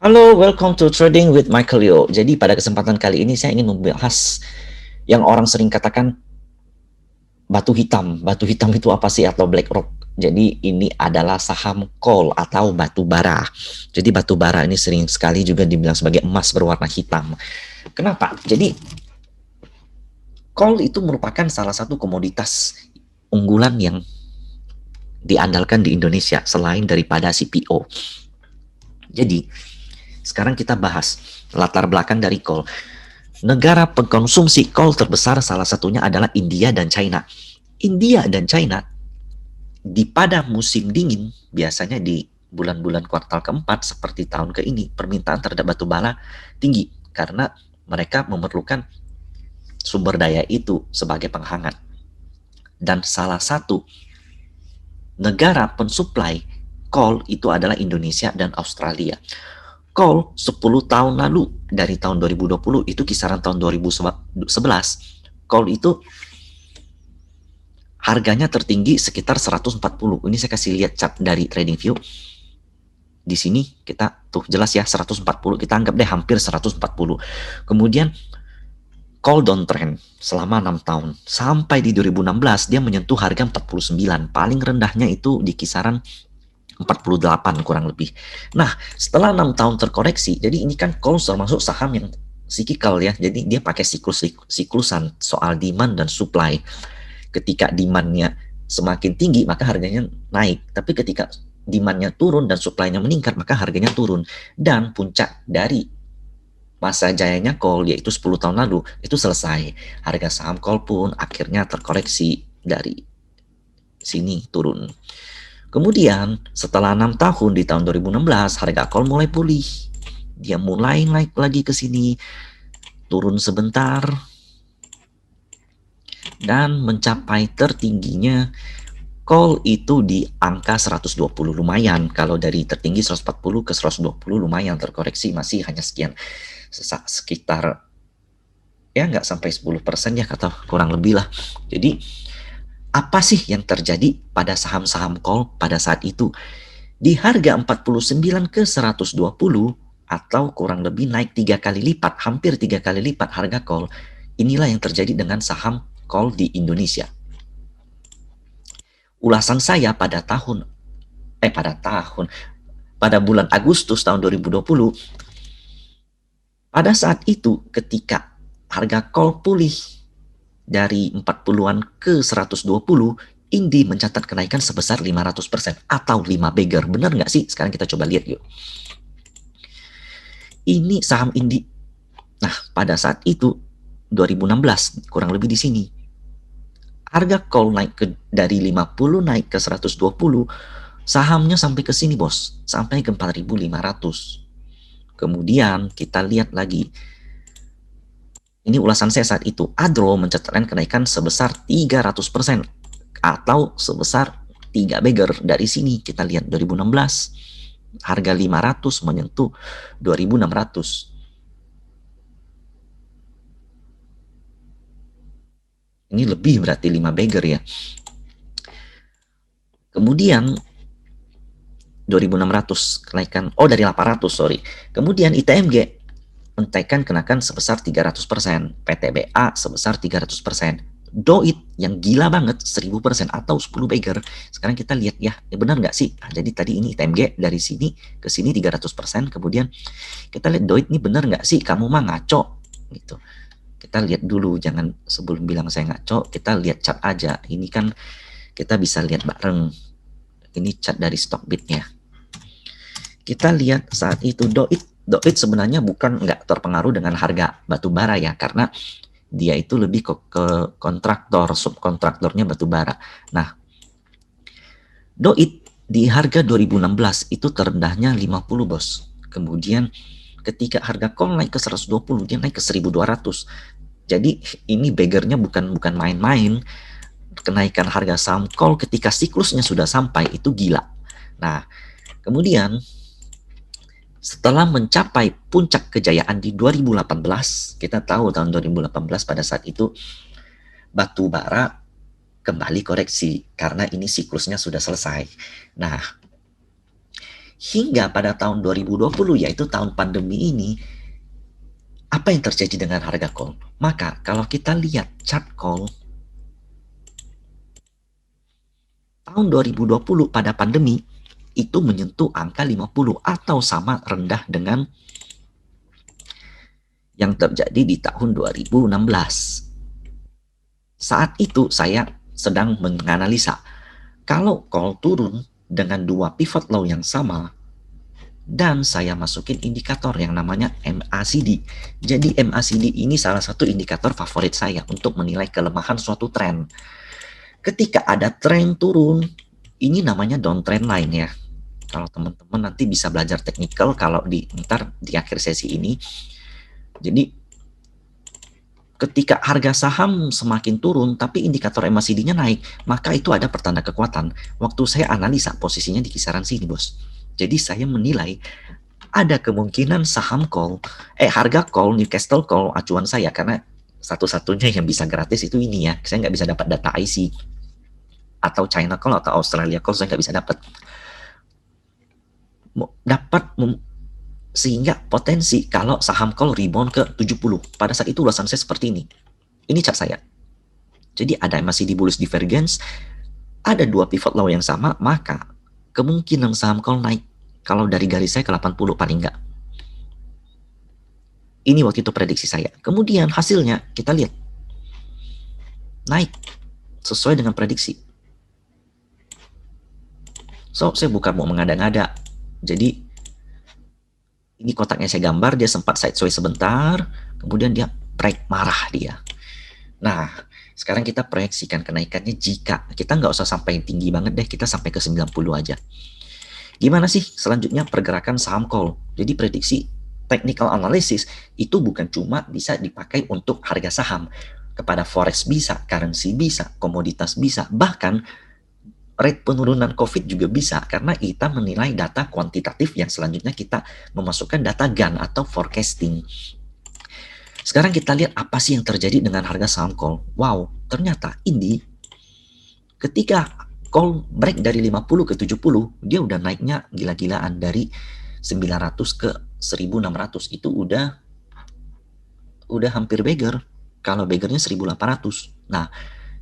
Halo, welcome to Trading with Michael Yo. Jadi pada kesempatan kali ini saya ingin membahas yang orang sering katakan batu hitam. Batu hitam itu apa sih atau BlackRock? Jadi ini adalah saham coal atau batu bara. Jadi batu bara ini sering sekali juga dibilang sebagai emas berwarna hitam. Kenapa? Jadi coal itu merupakan salah satu komoditas unggulan yang diandalkan di Indonesia selain daripada CPO. Jadi sekarang kita bahas latar belakang dari coal. Negara pengkonsumsi coal terbesar salah satunya adalah India dan China. India dan China pada musim dingin, biasanya di bulan-bulan kuartal keempat seperti tahun ke ini, permintaan terhadap batu bara tinggi karena mereka memerlukan sumber daya itu sebagai penghangat. Dan salah satu negara pensuplai coal itu adalah Indonesia dan Australia. Coal 10 tahun lalu dari tahun 2020 itu kisaran tahun 2011, coal itu harganya tertinggi sekitar 140. Ini saya kasih lihat chart dari TradingView. Di sini kita tuh jelas ya 140, kita anggap deh hampir 140. Kemudian coal downtrend selama 6 tahun sampai di 2016 dia menyentuh harga 49. Paling rendahnya itu di kisaran 48 kurang lebih. Nah, setelah 6 tahun terkoreksi, jadi ini kan coal termasuk saham yang cyclical ya. Jadi dia pakai siklusan soal demand dan supply. Ketika demandnya semakin tinggi, maka harganya naik. Tapi ketika demandnya turun dan supply-nya meningkat, maka harganya turun. Dan puncak dari masa jayanya coal, yaitu 10 tahun lalu, itu selesai. Harga saham coal pun akhirnya terkoreksi dari sini turun. Kemudian setelah 6 tahun di tahun 2016 harga coal mulai pulih. Dia mulai naik lagi ke sini, turun sebentar dan mencapai tertingginya coal itu di angka 120. Lumayan, kalau dari tertinggi 140 ke 120 lumayan, terkoreksi masih hanya sekian, sekitar ya nggak sampai 10% ya, kata kurang lebih lah. Jadi apa sih yang terjadi pada saham-saham coal pada saat itu? Di harga 49 ke 120 atau kurang lebih naik 3 kali lipat, hampir 3 kali lipat harga coal. Inilah yang terjadi dengan saham coal di Indonesia. Ulasan saya pada bulan Agustus tahun 2020, pada saat itu ketika harga coal pulih dari 40-an ke 120, Indi mencatat kenaikan sebesar 500% atau 5 bagger. Benar nggak sih? Sekarang kita coba lihat yuk. Ini saham Indi. Nah, pada saat itu 2016 kurang lebih di sini. Harga coal naik dari 50 naik ke 120, sahamnya sampai ke sini, Bos. Sampai ke 4.500. Kemudian kita lihat lagi. Ini ulasan saya saat itu. Adro mencatatkan kenaikan sebesar 300% atau sebesar 3 bagger. Dari sini kita lihat 2016 harga 500 menyentuh 2.600. Ini lebih berarti 5 bagger ya. Kemudian 2.600 kenaikan, dari 800 sorry. Kemudian ITMG menaikkan kenaikan sebesar 300%, PTBA sebesar 300%, Doit yang gila banget 1000% atau 10 bagger. Sekarang kita lihat ya, benar nggak sih? Nah, jadi tadi ini TMG dari sini ke sini 300%, kemudian kita lihat Doit ini benar nggak sih? Kamu mah ngaco gitu. Kita lihat dulu, jangan sebelum bilang saya ngaco, kita lihat chart aja. Ini kan kita bisa lihat bareng. Ini chart dari Stockbit-nya. Kita lihat saat itu Doit sebenarnya nggak terpengaruh dengan harga batu bara ya, karena dia itu lebih ke kontraktor, subkontraktornya batu bara. Nah, Doit di harga 2016 itu terendahnya 50, Bos. Kemudian ketika harga coal naik ke 120, dia naik ke 1.200. Jadi ini beggarnya bukan main-main. Kenaikan harga saham coal ketika siklusnya sudah sampai itu gila. Nah, kemudian setelah mencapai puncak kejayaan di 2018, kita tahu tahun 2018 pada saat itu batu bara kembali koreksi karena ini siklusnya sudah selesai. Nah, Hingga pada tahun 2020, yaitu tahun pandemi ini, apa yang terjadi dengan harga call? Maka kalau kita lihat chart call tahun 2020 pada pandemi itu menyentuh angka 50 atau sama rendah dengan yang terjadi di tahun 2016. Saat itu saya sedang menganalisa kalau call turun dengan dua pivot low yang sama dan saya masukin indikator yang namanya MACD. Jadi MACD ini salah satu indikator favorit saya untuk menilai kelemahan suatu tren. Ketika ada tren turun, ini namanya downtrend line ya. Kalau teman-teman nanti bisa belajar technical kalau ntar di akhir sesi ini. Jadi ketika harga saham semakin turun tapi indikator MACD-nya naik, maka itu ada pertanda kekuatan. Waktu saya analisa posisinya di kisaran sini, Bos. Jadi saya menilai ada kemungkinan saham call, harga call, Newcastle call acuan saya, karena satu-satunya yang bisa gratis itu ini ya. Saya nggak bisa dapat data IC atau China call atau Australia call, saya nggak bisa dapat. Sehingga potensi kalau saham call rebound ke 70. Pada saat itu ulasan saya seperti ini. Ini chart saya. Jadi ada MACD bullish divergence, ada dua pivot low yang sama, maka kemungkinan saham call naik kalau dari garis saya ke 80 paling enggak. Ini waktu itu prediksi saya. Kemudian hasilnya kita lihat. Naik sesuai dengan prediksi. So, saya bukan mau mengada-ngada. Jadi ini kotaknya saya gambar, dia sempat sideways sebentar, kemudian dia break marah dia. Nah, sekarang kita proyeksikan kenaikannya jika kita nggak usah sampai tinggi banget deh, kita sampai ke 90 aja. Gimana sih selanjutnya pergerakan saham call? Jadi prediksi technical analysis itu bukan cuma bisa dipakai untuk harga saham, kepada forex bisa, currency bisa, komoditas bisa, bahkan rate penurunan COVID juga bisa, karena kita menilai data kuantitatif yang selanjutnya kita memasukkan data GAN atau forecasting. Sekarang kita lihat apa sih yang terjadi dengan harga saham call. Wow, ternyata ini ketika call break dari 50 ke 70, dia udah naiknya gila-gilaan dari 900 ke 1600. Itu udah hampir beggar. Kalau beggarnya 1800. Nah,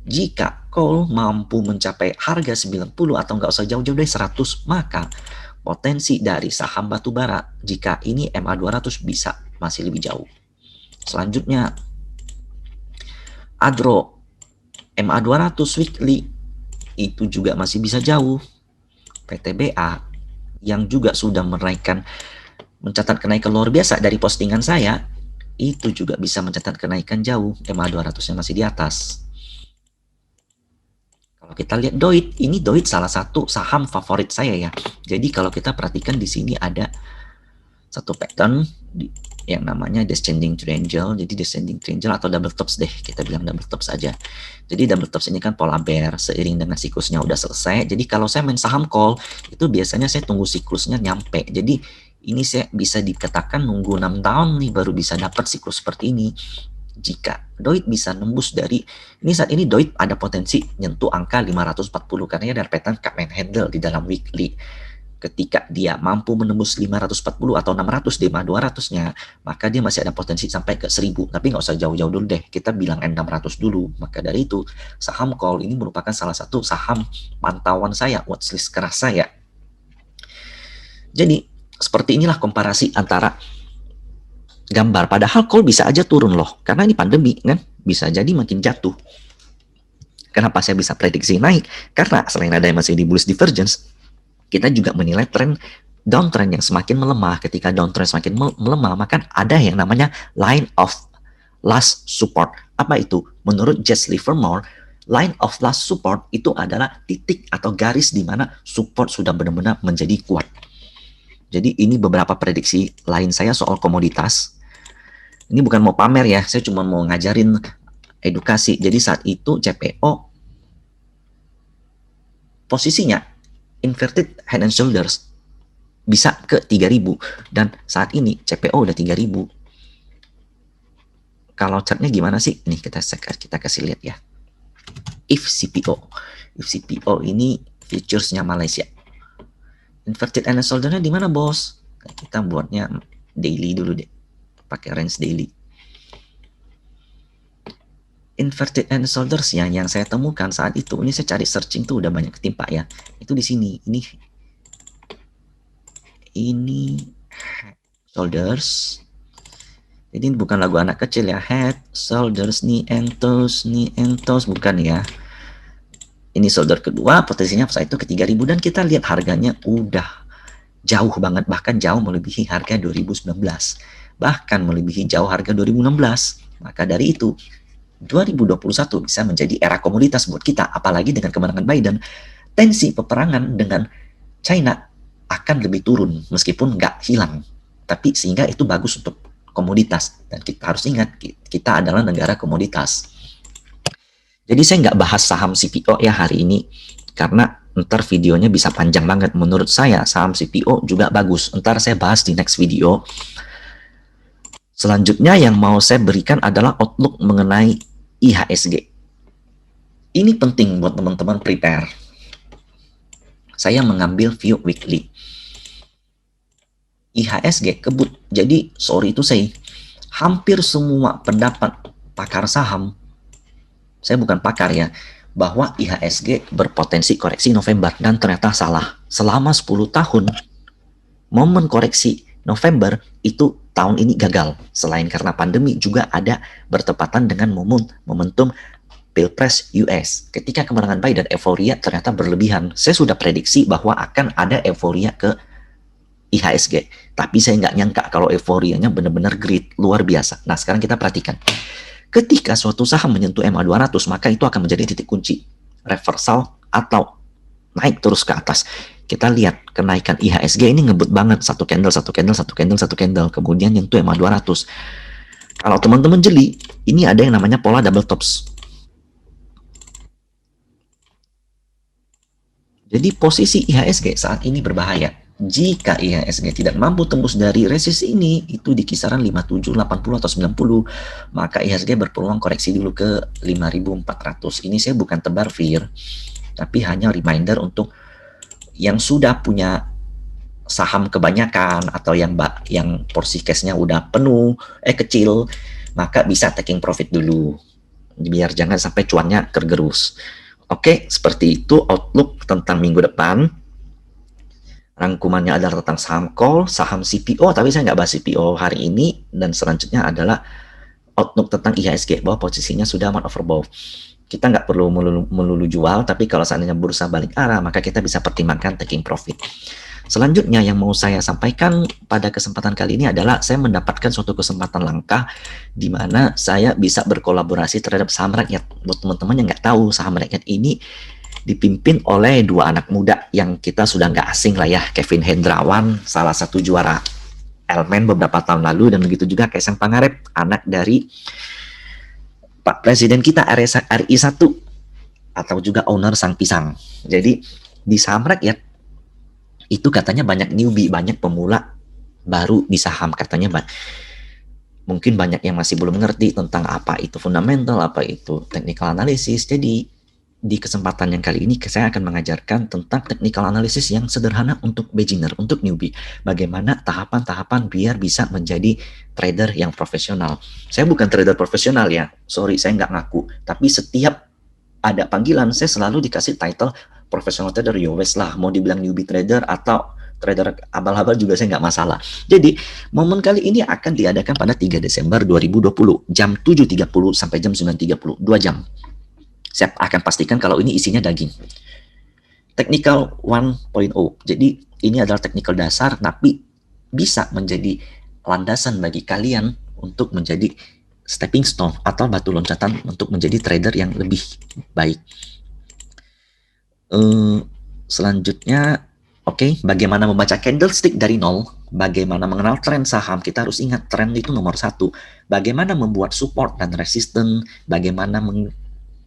jika call mampu mencapai harga 90 atau nggak usah jauh-jauh dari 100, maka potensi dari saham batubara jika ini MA200 bisa masih lebih jauh. Selanjutnya Adro MA200 weekly itu juga masih bisa jauh. PTBA yang juga sudah mencatat kenaikan luar biasa dari postingan saya, itu juga bisa mencatat kenaikan jauh. MA200-nya masih di atas. Kalau kita lihat Doit, ini Doit salah satu saham favorit saya ya. Jadi kalau kita perhatikan di sini ada satu pattern yang namanya descending triangle. Jadi descending triangle atau double tops deh, kita bilang double tops aja. Jadi double tops ini kan pola bear seiring dengan siklusnya udah selesai. Jadi kalau saya main saham call itu biasanya saya tunggu siklusnya nyampe. Jadi ini saya bisa dikatakan nunggu 6 tahun nih baru bisa dapat siklus seperti ini. Jika Doit bisa nembus dari ini, saat ini Doit ada potensi nyentuh angka 540 karena ada pattern cup and handle di dalam weekly. Ketika dia mampu menembus 540 atau 600 di 200-nya, maka dia masih ada potensi sampai ke 1000. Tapi nggak usah jauh-jauh dulu deh, kita bilang M600 dulu. Maka dari itu, saham call ini merupakan salah satu saham pantauan saya, watchlist keras saya. Jadi, seperti inilah komparasi antara gambar. Padahal call bisa aja turun loh, karena ini pandemi kan, bisa jadi makin jatuh. Kenapa saya bisa prediksi naik? Karena selain ada MACD bullish divergence, kita juga menilai tren downtrend yang semakin melemah. Ketika downtrend semakin melemah, maka ada yang namanya line of last support. Apa itu? Menurut Jesse Livermore, line of last support itu adalah titik atau garis di mana support sudah benar-benar menjadi kuat. Jadi ini beberapa prediksi lain saya soal komoditas. Ini bukan mau pamer ya, saya cuma mau ngajarin edukasi. Jadi saat itu CPO posisinya inverted head and shoulders bisa ke 3000 dan saat ini CPO udah 3000. Kalau chartnya gimana sih? Nih kita kasih lihat ya. If CPO ini futuresnya Malaysia. Inverted and shoulder-nya di mana, bos? Kita buatnya daily dulu deh, pakai range daily. Inverted and shoulders yang saya temukan saat itu, ini saya cari searching tuh udah banyak ketimpa ya. Itu di sini, ini shoulders. Jadi ini bukan lagu anak kecil ya, head, shoulders, knee and toes, bukan ya. Ini shoulder kedua, potensinya saat itu ke 3000 dan kita lihat harganya udah jauh banget, bahkan jauh melebihi harga 2019, bahkan melebihi jauh harga 2016. Maka dari itu 2021 bisa menjadi era komoditas buat kita, apalagi dengan kemenangan Biden. Tensi peperangan dengan China akan lebih turun, meskipun nggak hilang, tapi sehingga itu bagus untuk komoditas. Dan kita harus ingat, kita adalah negara komoditas. Jadi saya nggak bahas saham CPO ya hari ini, karena ntar videonya bisa panjang banget. Menurut saya saham CPO juga bagus, ntar saya bahas di next video. Selanjutnya yang mau saya berikan adalah outlook mengenai IHSG. Ini penting buat teman-teman prepare. Saya mengambil view weekly. IHSG kebut. Jadi sorry to say, hampir semua pendapat pakar saham, saya bukan pakar ya, bahwa IHSG berpotensi koreksi November, dan ternyata salah. Selama 10 tahun, momen koreksi November itu tahun ini gagal. Selain karena pandemi, juga ada bertepatan dengan momentum Pilpres US. Ketika kemenangan Biden, euforia ternyata berlebihan. Saya sudah prediksi bahwa akan ada euforia ke IHSG. Tapi saya nggak nyangka kalau euforianya benar-benar great, luar biasa. Nah, sekarang kita perhatikan. Ketika suatu saham menyentuh MA200, maka itu akan menjadi titik kunci reversal atau naik terus ke atas. Kita lihat kenaikan IHSG ini ngebut banget, satu candle, kemudian nyentuh MA200. Kalau teman-teman jeli, ini ada yang namanya pola double tops. Jadi posisi IHSG saat ini berbahaya. Jika IHSG tidak mampu tembus dari resist ini, itu di kisaran 57, 80, atau 90, maka IHSG berpeluang koreksi dulu ke 5400. Ini saya bukan tebar fear, tapi hanya reminder untuk yang sudah punya saham kebanyakan atau yang porsi cashnya udah penuh, kecil, maka bisa taking profit dulu, biar jangan sampai cuannya tergerus. Oke, seperti itu outlook tentang minggu depan. Rangkumannya adalah tentang saham call, saham CPO, tapi saya nggak bahas CPO hari ini. Dan selanjutnya adalah outlook tentang IHSG, bahwa posisinya sudah aman overbought. Kita nggak perlu melulu jual, tapi kalau seandainya bursa balik arah, maka kita bisa pertimbangkan taking profit. Selanjutnya yang mau saya sampaikan pada kesempatan kali ini adalah saya mendapatkan suatu kesempatan langka di mana saya bisa berkolaborasi terhadap saham rakyat. Buat teman-teman yang nggak tahu, saham rakyat ini dipimpin oleh dua anak muda yang kita sudah nggak asing lah ya. Kevin Hendrawan, salah satu juara Elmen beberapa tahun lalu, dan begitu juga Kaisang Pangarep, anak dari Pak Presiden kita RI 1 atau juga owner Sang Pisang. Jadi di saham rakyat itu katanya banyak newbie, banyak pemula baru di saham katanya. Mungkin banyak yang masih belum mengerti tentang apa itu fundamental, apa itu technical analysis. Jadi di kesempatan yang kali ini saya akan mengajarkan tentang technical analysis yang sederhana untuk beginner, untuk newbie. Bagaimana tahapan-tahapan biar bisa menjadi trader yang profesional. Saya bukan trader profesional ya, sorry saya nggak ngaku. Tapi setiap ada panggilan saya selalu dikasih title professional trader, yowes lah. Mau dibilang newbie trader atau trader abal-abal juga saya nggak masalah. Jadi momen kali ini akan diadakan pada 3 Desember 2020 jam 7.30 sampai jam 9.30, 2 jam. Saya akan pastikan kalau ini isinya daging. Technical 1.0. Jadi ini adalah technical dasar, tapi bisa menjadi landasan bagi kalian untuk menjadi stepping stone atau batu loncatan untuk menjadi trader yang lebih baik. Selanjutnya, bagaimana membaca candlestick dari nol, bagaimana mengenal tren saham. Kita harus ingat tren itu nomor 1. Bagaimana membuat support dan resistance, bagaimana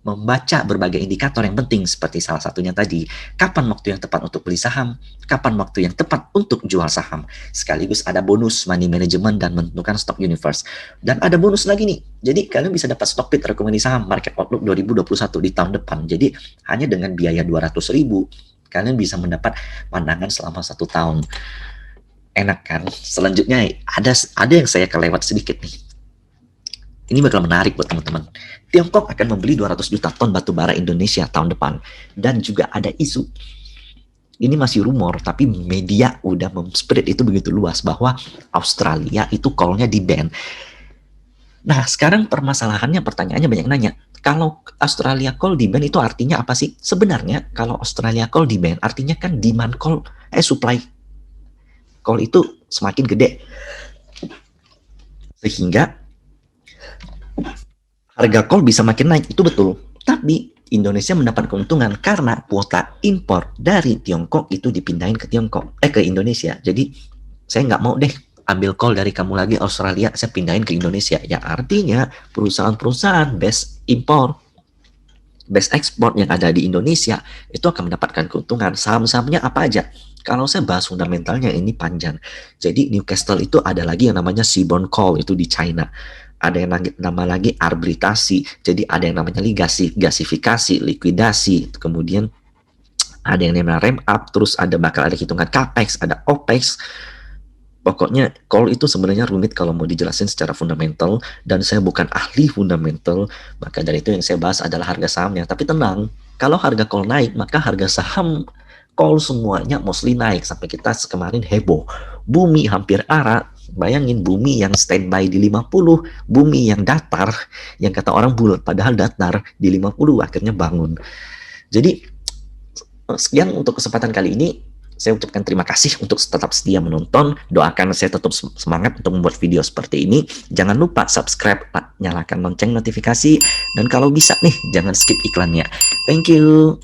membaca berbagai indikator yang penting seperti salah satunya tadi, kapan waktu yang tepat untuk beli saham, kapan waktu yang tepat untuk jual saham. Sekaligus ada bonus money management dan menentukan stock universe. Dan ada bonus lagi nih. Jadi kalian bisa dapat stock pick rekomendasi saham Market Outlook 2021 di tahun depan. Jadi hanya dengan biaya 200.000 Kalian bisa mendapat pandangan selama 1 tahun. Enak kan? Selanjutnya ada yang saya kelewat sedikit nih. Ini bakal menarik buat teman-teman. Tiongkok akan membeli 200 juta ton batu bara Indonesia tahun depan. Dan juga ada isu, ini masih rumor, tapi media udah spread itu begitu luas bahwa Australia itu coal-nya di-ban. Nah, sekarang permasalahannya, pertanyaannya banyak nanya. Kalau Australia coal di-ban itu artinya apa sih? Sebenarnya kalau Australia coal di-ban artinya kan demand coal, supply coal itu semakin gede. Sehingga harga coal bisa makin naik, itu betul. Tapi Indonesia mendapat keuntungan karena kuota impor dari Tiongkok itu dipindahin ke Indonesia. Jadi saya nggak mau deh ambil coal dari kamu lagi Australia, saya pindahin ke Indonesia. Ya artinya perusahaan-perusahaan base impor, base ekspor yang ada di Indonesia itu akan mendapatkan keuntungan. Saham-sahamnya apa aja? Kalau saya bahas fundamentalnya ini panjang. Jadi Newcastle itu ada lagi yang namanya seaborne coal itu di China. Ada yang nama lagi arbitration. Jadi ada yang namanya gasifikasi, likuidasi. Kemudian ada yang namanya ramp up, terus bakal ada hitungan capex, ada opex. Pokoknya coal itu sebenarnya rumit kalau mau dijelasin secara fundamental, dan saya bukan ahli fundamental, maka dari itu yang saya bahas adalah harga sahamnya. Tapi tenang, kalau harga coal naik, maka harga saham coal semuanya mostly naik. Sampai kita kemarin heboh, bumi hampir arah. Bayangin, bumi yang standby di 50, bumi yang datar, yang kata orang bulat padahal datar di 50, akhirnya bangun. Jadi sekian untuk kesempatan kali ini. Saya ucapkan terima kasih untuk tetap setia menonton. Doakan saya tetap semangat untuk membuat video seperti ini. Jangan lupa subscribe, nyalakan lonceng notifikasi, dan kalau bisa nih, jangan skip iklannya. Thank you.